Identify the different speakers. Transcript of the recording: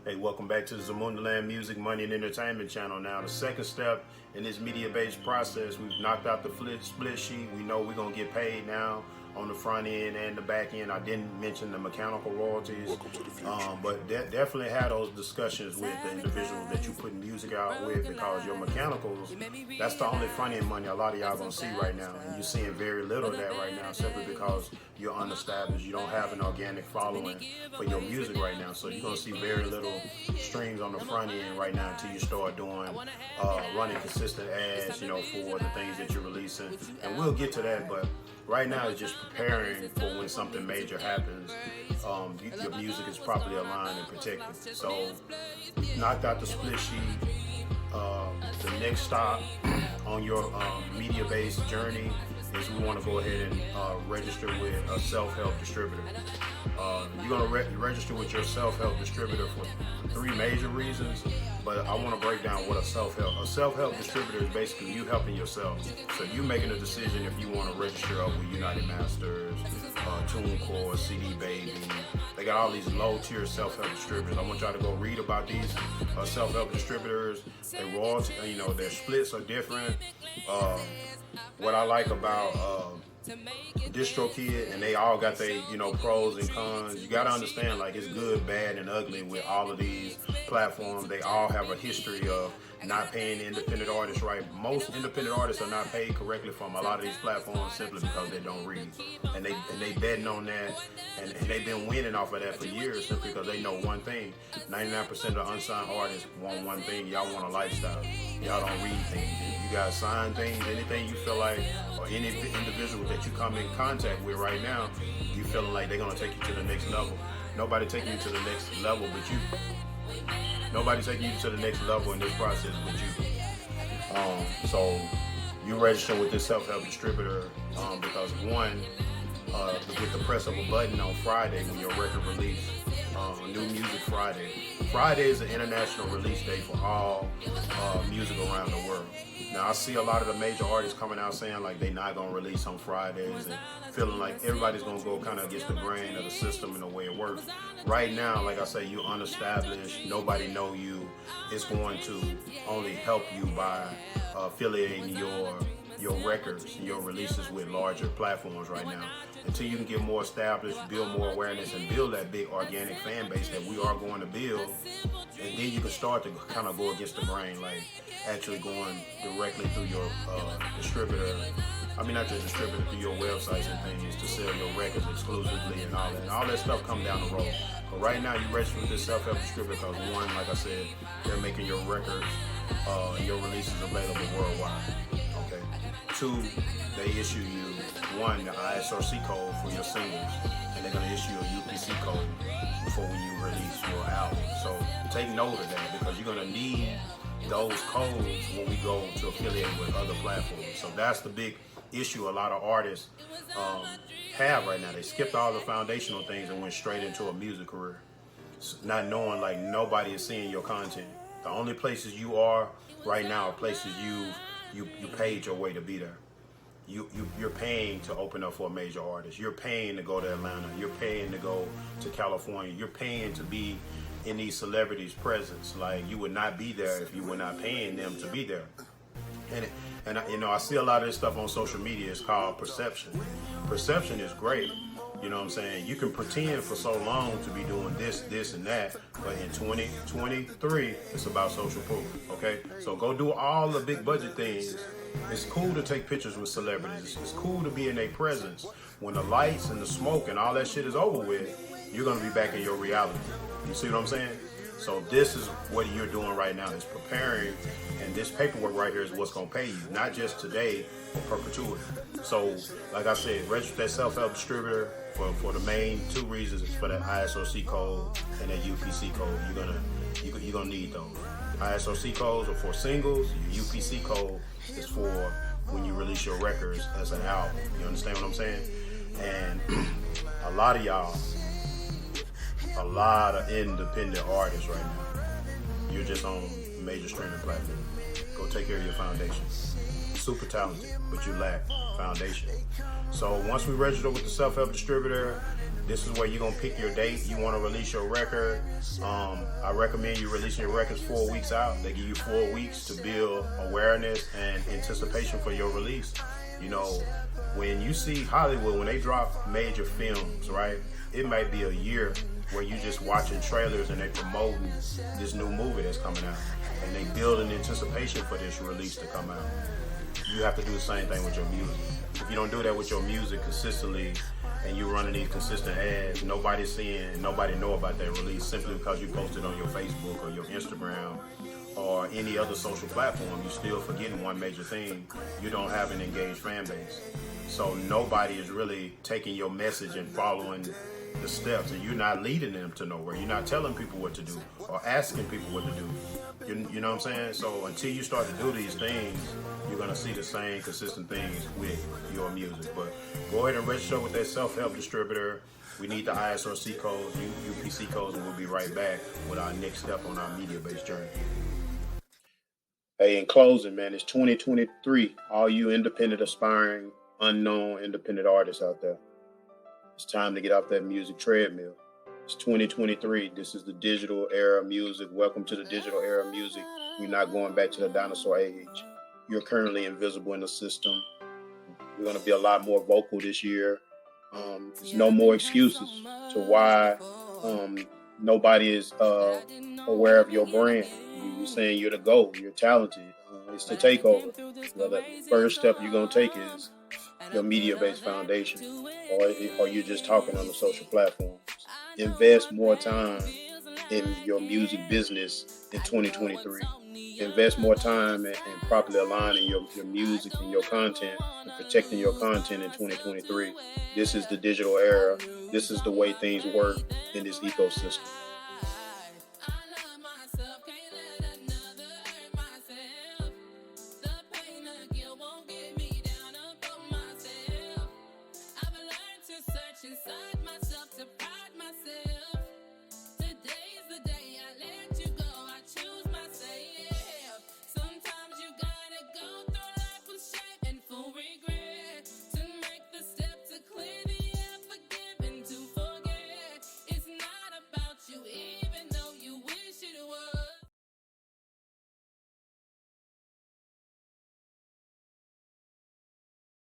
Speaker 1: Hey, welcome back to the Zmundaland Music, Money, and Entertainment channel. Now, the second step in this media-based process, we've knocked out the split sheet. We know we're going to get paid now on the front end and the back end. I didn't mention the mechanical royalties, but definitely had those discussions with the individual that you put music out with, because your mechanicals, that's the only front end money a lot of y'all gonna see right now, and you're seeing very little of that right now simply because you're unestablished. You don't have an organic following for your music right now, so you're gonna see very little streams on the front end right now until you start doing running consistent ads, you know, for the things that you're releasing, and we'll get to that. But right now it's just preparing for when something major happens. Your music is properly aligned and protected. So knocked out the split sheet. The next stop on your media-based journey is we want to go ahead and register with a self-help distributor. You're going to register with your self-help distributor for three major reasons, but I want to break down what a self-help distributor is. Basically you helping yourself. So you making a decision if you want to register up with United Masters, TuneCore, CD Baby. They got all these low-tier self-help distributors. I want y'all to go read about these self-help distributors. Their royalties, you know, their splits are different. What I like about DistroKid, and they all got their, you know, pros and cons. You gotta understand, like, it's good, bad, and ugly with all of these platforms. They all have a history of not paying independent artists right. Most independent artists are not paid correctly from a lot of these platforms simply because they don't read, and they betting on that, and they've been winning off of that for years simply because they know one thing. 99% of unsigned artists want one thing: y'all want a lifestyle. Y'all don't read things. You guys sign things, anything you feel like, or any individual that you come in contact with right now, you feeling like they're gonna take you to the next level. Nobody taking you to the next level but you. Nobody's taking you to the next level in this process but you. So you register with this self-help distributor because one, with the press of a button on Friday when your record release, New Music Friday. Friday is an international release day for all music around the world. Now I see a lot of the major artists coming out saying like they're not gonna release on Fridays and feeling like everybody's gonna go kind of against the grain of the system and the way it works. Right now, like I say, you're unestablished, nobody know you. It's going to only help you by affiliating your records, your releases with larger platforms right now. Until you can get more established, build more awareness, and build that big organic fan base that we are going to build, and then you can start to kind of go against the grain, like actually going directly through your distributor. I mean, not your distributor, through your websites and things to sell your records exclusively and all that. And all that stuff come down the road. But right now, you register with this self-help distributor because one, like I said, they're making your records, your releases available worldwide. Okay. Two, they issue you, one, the ISRC code for your singles, and they're gonna issue a UPC code before when you release your album. So take note of that because you're gonna need those codes when we go to affiliate with other platforms. So that's the big issue a lot of artists have right now. They skipped all the foundational things and went straight into a music career, not knowing like nobody is seeing your content. The only places you are right now are places you paid your way to be there. You're paying to open up for a major artist. You're paying to go to Atlanta. You're paying to go to California. You're paying to be in these celebrities' presence. Like, you would not be there if you were not paying them to be there. And you know, I see a lot of this stuff on social media. It's called perception. Perception is great. You know what I'm saying? You can pretend for so long to be doing this, and that, but in 2023, it's about social proof, okay? So go do all the big budget things. It's cool to take pictures with celebrities. It's cool to be in their presence. When the lights and the smoke and all that shit is over with, you're gonna be back in your reality. You see what I'm saying? So this is what you're doing right now, is preparing, and this paperwork right here is what's gonna pay you, not just today, but perpetuity. So, like I said, register that self-help distributor for the main two reasons. It's for that ISRC code and that UPC code. You're gonna need those. ISRC codes are for singles. Your UPC code is for when you release your records as an album. You understand what I'm saying? And a lot of y'all, a lot of independent artists right now, you're just on major streaming platforms. Go take care of your foundation. Super talented, but you lack foundation. So once we register with the self-help distributor, this is where you're gonna pick your date. You want to release your record. I recommend you releasing your records 4 weeks out. They give you 4 weeks to build awareness and anticipation for your release. You know, when you see Hollywood, when they drop major films, right? It might be a year where you just watching trailers and they promoting this new movie that's coming out, and they build an anticipation for this release to come out. You have to do the same thing with your music. If you don't do that with your music consistently, and you're running these consistent ads, nobody's seeing, nobody know about that release simply because you posted on your Facebook or your Instagram or any other social platform. You're still forgetting one major thing: you don't have an engaged fan base. So nobody is really taking your message and following the steps, and you're not leading them to nowhere. You're not telling people what to do or asking people what to do. You know what I'm saying? So until you start to do these things, you're gonna see the same consistent things with your music. But go ahead and register with that self-help distributor. We need the ISRC codes, UPC codes, and we'll be right back with our next step on our media-based journey. Hey, in closing, man, it's 2023. All you independent, aspiring, unknown, independent artists out there, it's time to get off that music treadmill. It's 2023. This is the digital era of music. Welcome to the digital era of music. We're not going back to the dinosaur age. You're currently invisible in the system. We're going to be a lot more vocal this year. There's no more excuses to why nobody is aware of your brand. You're saying you're the GOAT, you're talented. It's the takeover. Well, the first step you're going to take is your media-based foundation, or you're just talking on the social platforms. Invest more time in your music business in 2023. Invest more time in properly aligning your music and your content and protecting your content in 2023. This is the digital era. This is the way things work in this ecosystem.